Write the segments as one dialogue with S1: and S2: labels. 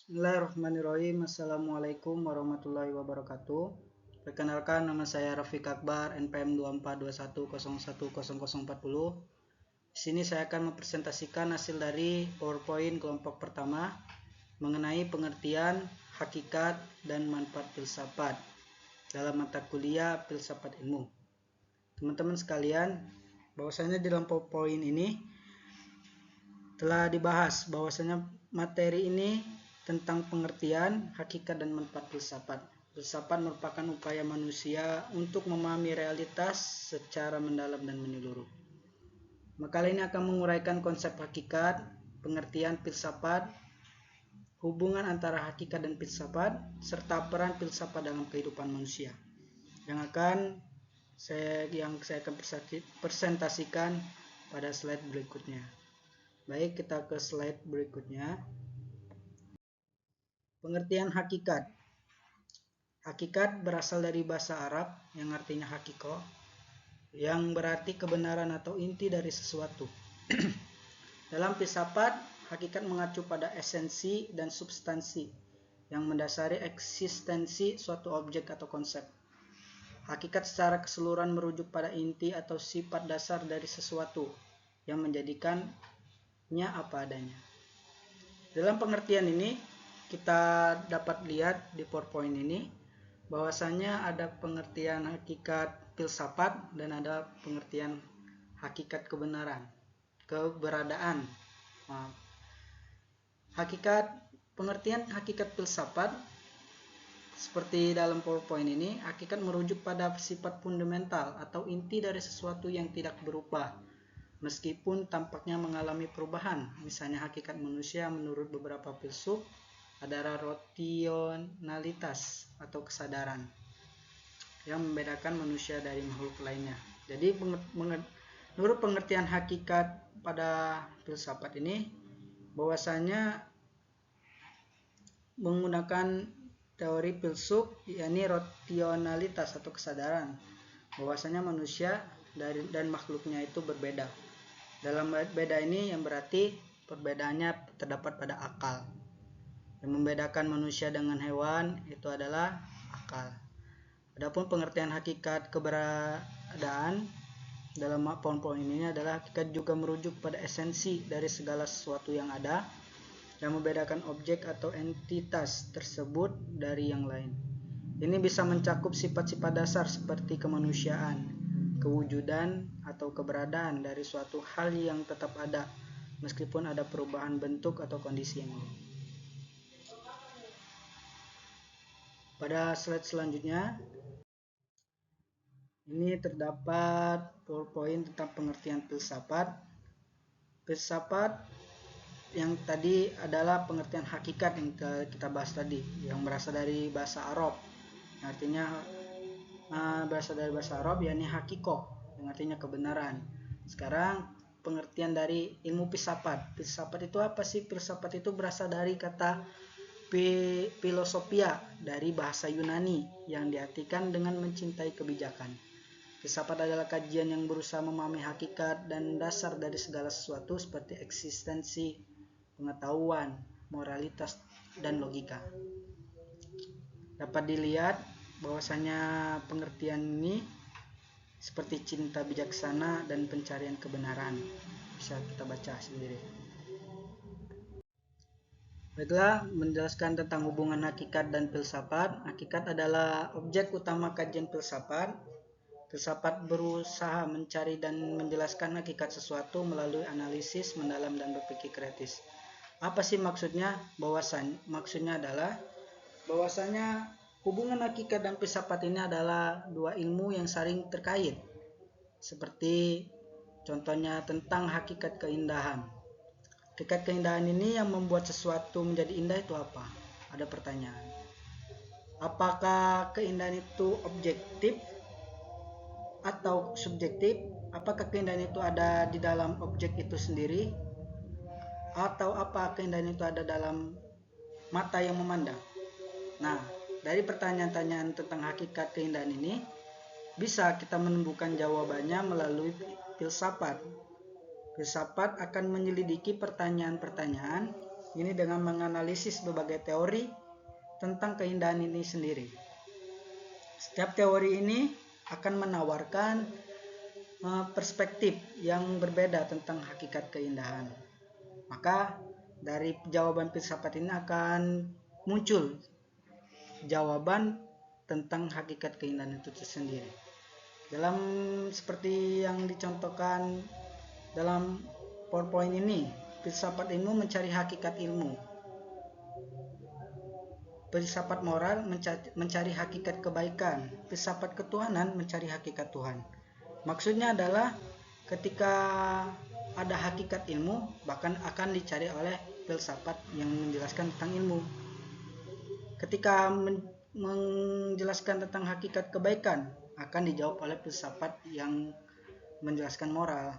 S1: Bismillahirrahmanirrahim. Assalamualaikum warahmatullahi wabarakatuh. Perkenalkan, nama saya Rafiq Akbar, NPM 2421010040. Di sini saya akan mempresentasikan hasil dari PowerPoint kelompok pertama mengenai pengertian, hakikat, dan manfaat filsafat dalam mata kuliah Filsafat Ilmu. Teman-teman sekalian, bahwasanya di dalam PowerPoint ini telah dibahas bahwasanya materi ini tentang pengertian, hakikat, dan manfaat filsafat. Filsafat merupakan upaya manusia untuk memahami realitas secara mendalam dan menyeluruh. Makalah ini akan menguraikan konsep hakikat, pengertian filsafat, hubungan antara hakikat dan filsafat, serta peran filsafat dalam kehidupan manusia. Yang saya akan presentasikan pada slide berikutnya. Baik, kita ke slide berikutnya. Pengertian hakikat. Hakikat berasal dari bahasa Arab yang artinya hakiko, yang berarti kebenaran atau inti dari sesuatu. Dalam filsafat, hakikat mengacu pada esensi dan substansi yang mendasari eksistensi suatu objek atau konsep. Hakikat secara keseluruhan merujuk pada inti atau sifat dasar dari sesuatu yang menjadikannya apa adanya. Dalam pengertian ini, kita dapat lihat di PowerPoint ini bahwasanya ada pengertian hakikat filsafat dan ada pengertian hakikat keberadaan. Pengertian hakikat filsafat seperti dalam PowerPoint ini, hakikat merujuk pada sifat fundamental atau inti dari sesuatu yang tidak berubah meskipun tampaknya mengalami perubahan. Misalnya hakikat manusia menurut beberapa filsuf adalah rasionalitas atau kesadaran yang membedakan manusia dari makhluk lainnya. Jadi menurut pengertian hakikat pada filsafat ini, bahwasanya menggunakan teori filsuf yakni rasionalitas atau kesadaran, bahwasanya manusia dan makhluknya itu berbeda. Dalam beda ini yang berarti perbedaannya terdapat pada akal. Yang membedakan manusia dengan hewan itu adalah akal. Adapun pengertian hakikat keberadaan dalam PowerPoint ini adalah hakikat juga merujuk pada esensi dari segala sesuatu yang ada, yang membedakan objek atau entitas tersebut dari yang lain. Ini bisa mencakup sifat-sifat dasar seperti kemanusiaan, kewujudan, atau keberadaan dari suatu hal yang tetap ada meskipun ada perubahan bentuk atau kondisi yang lain. Pada slide selanjutnya, ini terdapat PowerPoint tentang pengertian filsafat. Filsafat yang tadi adalah pengertian hakikat yang kita bahas tadi, yang berasal dari bahasa Arab. Artinya berasal dari bahasa Arab yakni hakiko, yang artinya kebenaran. Sekarang pengertian dari ilmu filsafat. Filsafat itu apa sih? Filsafat itu berasal dari kata filosofia dari bahasa Yunani yang diartikan dengan mencintai kebijakan. Filsafat adalah kajian yang berusaha memahami hakikat dan dasar dari segala sesuatu seperti eksistensi, pengetahuan, moralitas, dan logika. Dapat dilihat bahwasanya pengertian ini seperti cinta bijaksana dan pencarian kebenaran. Bisa kita baca sendiri. Baiklah, menjelaskan tentang hubungan hakikat dan filsafat. Hakikat adalah objek utama kajian filsafat. Filsafat berusaha mencari dan menjelaskan hakikat sesuatu melalui analisis mendalam dan berpikir kritis. Apa sih maksudnya? Maksudnya adalah bahwasanya hubungan hakikat dan filsafat ini adalah dua ilmu yang saling terkait. Seperti contohnya tentang hakikat keindahan. Hakikat keindahan ini yang membuat sesuatu menjadi indah itu apa? Ada pertanyaan. Apakah keindahan itu objektif atau subjektif? Apakah keindahan itu ada di dalam objek itu sendiri? Atau apa keindahan itu ada dalam mata yang memandang? Nah, dari pertanyaan-pertanyaan tentang hakikat keindahan ini, bisa kita menemukan jawabannya melalui filsafat. Filsafat akan menyelidiki pertanyaan-pertanyaan ini dengan menganalisis berbagai teori tentang keindahan ini sendiri. Setiap teori ini akan menawarkan perspektif yang berbeda tentang hakikat keindahan. Maka dari jawaban filsafat ini akan muncul jawaban tentang hakikat keindahan itu sendiri. Dalam seperti yang dicontohkan dalam PowerPoint ini, filsafat ilmu mencari hakikat ilmu. Filsafat moral mencari hakikat kebaikan. Filsafat ketuhanan mencari hakikat Tuhan. Maksudnya adalah ketika ada hakikat ilmu, bahkan akan dicari oleh filsafat yang menjelaskan tentang ilmu. Ketika menjelaskan tentang hakikat kebaikan, akan dijawab oleh filsafat yang menjelaskan moral.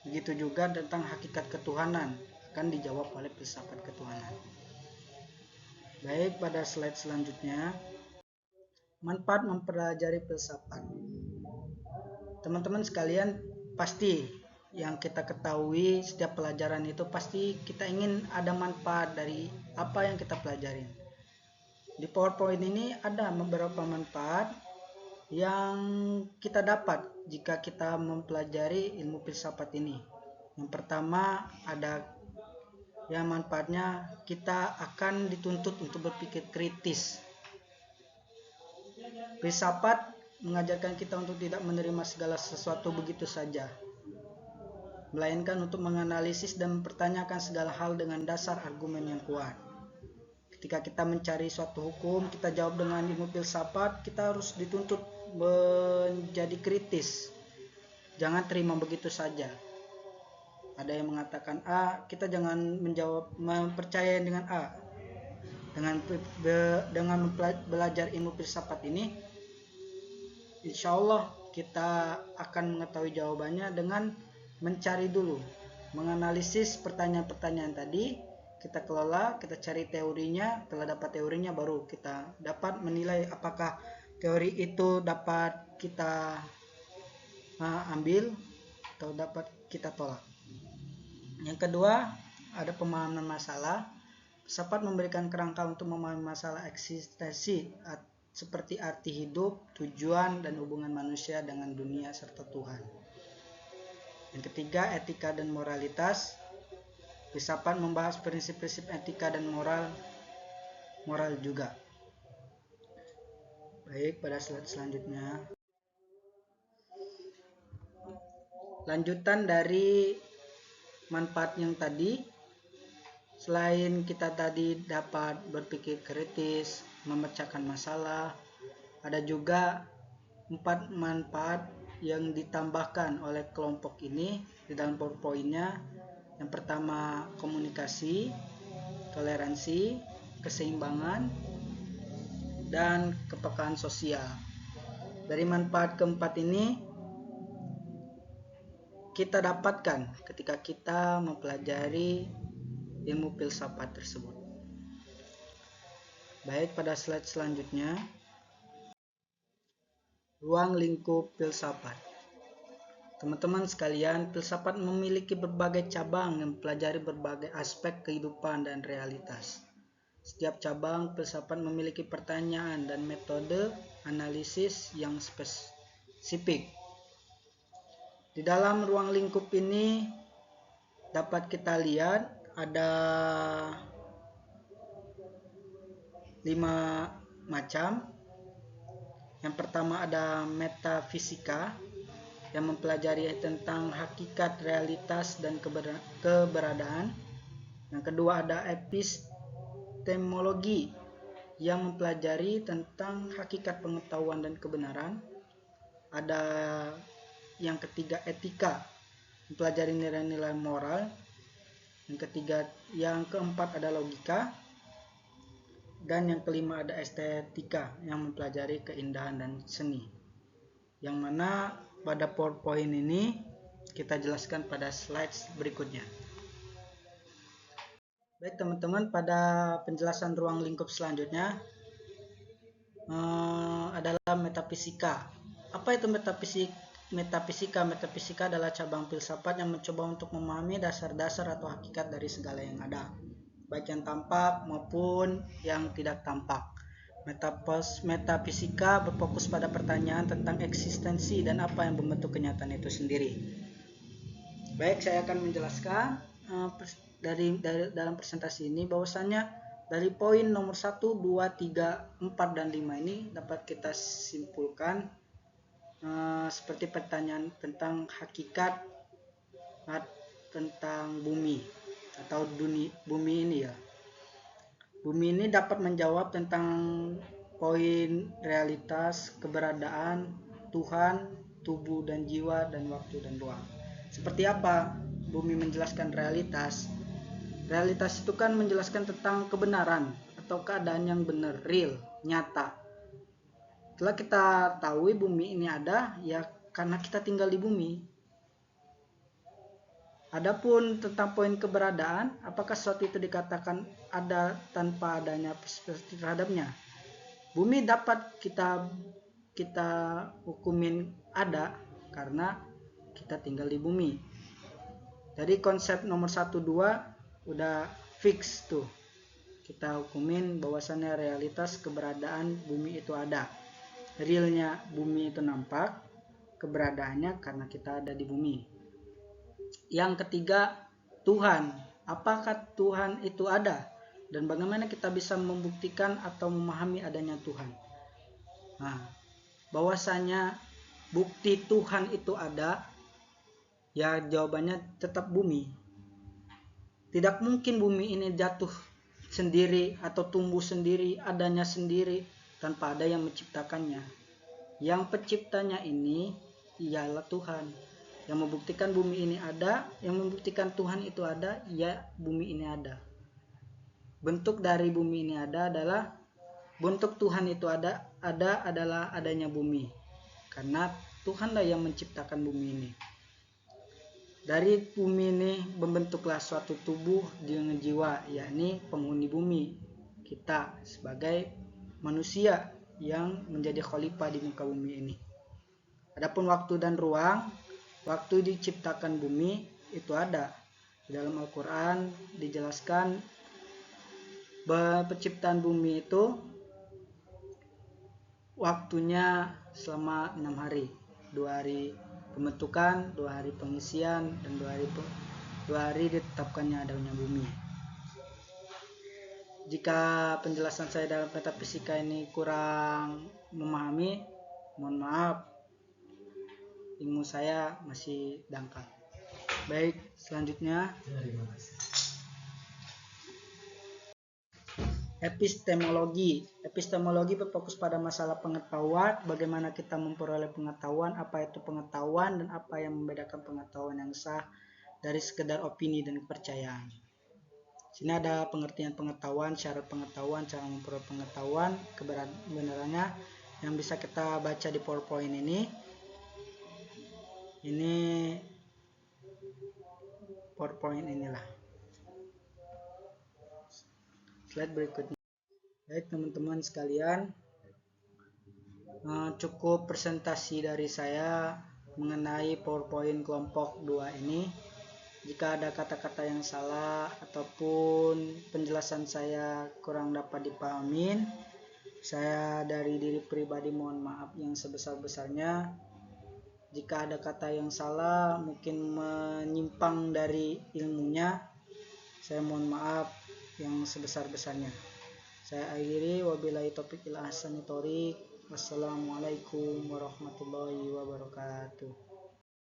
S1: Begitu juga tentang hakikat ketuhanan, akan dijawab oleh filsafat ketuhanan. Baik, pada slide selanjutnya, manfaat mempelajari filsafat. Teman-teman sekalian, pasti yang kita ketahui setiap pelajaran itu pasti kita ingin ada manfaat dari apa yang kita pelajari. Di PowerPoint ini ada beberapa manfaat yang kita dapat jika kita mempelajari ilmu filsafat ini. Yang pertama ada yang manfaatnya kita akan dituntut untuk berpikir kritis. Filsafat mengajarkan kita untuk tidak menerima segala sesuatu begitu saja, melainkan untuk menganalisis dan mempertanyakan segala hal dengan dasar argumen yang kuat. Ketika kita mencari suatu hukum, kita jawab dengan ilmu filsafat, kita harus dituntut menjadi kritis. Jangan terima begitu saja. Ada yang mengatakan A, kita jangan mempercayai dengan A. Dengan belajar ilmu filsafat ini, insya Allah kita akan mengetahui jawabannya dengan mencari dulu, menganalisis pertanyaan-pertanyaan tadi, kita kelola, kita cari teorinya. Setelah dapat teorinya baru kita dapat menilai apakah teori itu dapat kita ambil atau dapat kita tolak. Yang kedua, ada pemahaman masalah. Filsafat memberikan kerangka untuk memahami masalah eksistensi seperti arti hidup, tujuan, dan hubungan manusia dengan dunia serta Tuhan. Yang ketiga, etika dan moralitas. Filsafat membahas prinsip-prinsip etika dan moral juga. Baik, pada slide selanjutnya. Lanjutan dari manfaat yang tadi, selain kita tadi dapat berpikir kritis, memecahkan masalah, ada juga 4 manfaat yang ditambahkan oleh kelompok ini di dalam PowerPoint-nya. Yang pertama, komunikasi, toleransi, keseimbangan, dan kepekaan sosial. Dari manfaat keempat ini kita dapatkan ketika kita mempelajari ilmu filsafat tersebut. Baik, pada slide selanjutnya, ruang lingkup filsafat. Teman-teman sekalian, filsafat memiliki berbagai cabang yang mempelajari berbagai aspek kehidupan dan realitas. Setiap cabang filsafat memiliki pertanyaan dan metode analisis yang spesifik. Di dalam ruang lingkup ini dapat kita lihat ada 5 macam. Yang pertama ada metafisika yang mempelajari tentang hakikat, realitas, dan keberadaan. Yang kedua ada epistemologi yang mempelajari tentang hakikat pengetahuan dan kebenaran. Ada yang ketiga etika, mempelajari nilai-nilai moral. Yang keempat ada logika. Dan yang kelima ada estetika yang mempelajari keindahan dan seni. Yang mana pada PowerPoint ini kita jelaskan pada slides berikutnya. Baik teman-teman, pada penjelasan ruang lingkup selanjutnya adalah metafisika. Apa itu metafisika? Metafisika adalah cabang filsafat yang mencoba untuk memahami dasar-dasar atau hakikat dari segala yang ada. baik yang tampak maupun yang tidak tampak. Metafisika berfokus pada pertanyaan tentang eksistensi dan apa yang membentuk kenyataan itu sendiri. Baik, saya akan menjelaskan dalam presentasi ini bahwasanya dari poin nomor 1, 2, 3, 4, dan 5 ini dapat kita simpulkan seperti pertanyaan tentang hakikat tentang bumi atau bumi ini ya. Bumi ini dapat menjawab tentang poin realitas, keberadaan Tuhan, tubuh dan jiwa, dan waktu dan ruang. Seperti apa bumi menjelaskan realitas? Realitas itu kan menjelaskan tentang kebenaran atau keadaan yang benar, real, nyata. Setelah kita tahu bumi ini ada, ya karena kita tinggal di bumi. Adapun tentang poin keberadaan, apakah sesuatu itu dikatakan ada tanpa adanya perspektif terhadapnya? Bumi dapat kita hukumin ada karena kita tinggal di bumi. Jadi konsep nomor 1, 2 udah fix tuh. Kita hukumin bahwasannya realitas keberadaan bumi itu ada. Realnya bumi itu nampak, keberadaannya karena kita ada di bumi. Yang ketiga, Tuhan. Apakah Tuhan itu ada? Dan bagaimana kita bisa membuktikan atau memahami adanya Tuhan? Nah, bahwasanya bukti Tuhan itu ada, ya jawabannya tetap bumi. Tidak mungkin bumi ini jatuh sendiri atau tumbuh sendiri, adanya sendiri tanpa ada yang menciptakannya. Yang penciptanya ini ialah Tuhan. Yang membuktikan bumi ini ada, yang membuktikan Tuhan itu ada, ya bumi ini ada. Bentuk dari bumi ini ada adalah bentuk Tuhan itu ada adalah adanya bumi. Karena Tuhanlah yang menciptakan bumi ini. Dari bumi ini membentuklah suatu tubuh dengan jiwa, yakni penghuni bumi. Kita sebagai manusia yang menjadi khalifah di muka bumi ini. Adapun waktu dan ruang, waktu diciptakan bumi itu ada. Di dalam Al-Quran dijelaskan bahwa penciptaan bumi itu waktunya selama 6 hari. 2 hari pembentukan, 2 hari pengisian, dan 2 hari ditetapkannya adanya bumi. Jika penjelasan saya dalam metafisika ini kurang memahami, mohon maaf, ilmu saya masih dangkal. Baik, selanjutnya epistemologi. Epistemologi berfokus pada masalah pengetahuan, bagaimana kita memperoleh pengetahuan, apa itu pengetahuan, dan apa yang membedakan pengetahuan yang sah dari sekedar opini dan kepercayaan. Sini ada pengertian pengetahuan, syarat pengetahuan, cara memperoleh pengetahuan, kebenarannya yang bisa kita baca di PowerPoint ini. Ini PowerPoint inilah. Slide berikutnya. Baik teman-teman sekalian, cukup presentasi dari saya mengenai PowerPoint kelompok 2 ini. Jika ada kata-kata yang salah ataupun penjelasan saya kurang dapat dipahamin, saya dari diri pribadi mohon maaf yang sebesar-besarnya. Jika ada kata yang salah mungkin menyimpang dari ilmunya, saya mohon maaf yang sebesar-besarnya. Saya akhiri, wabillahi taufiq wal hidayah. Wassalamualaikum warahmatullahi wabarakatuh.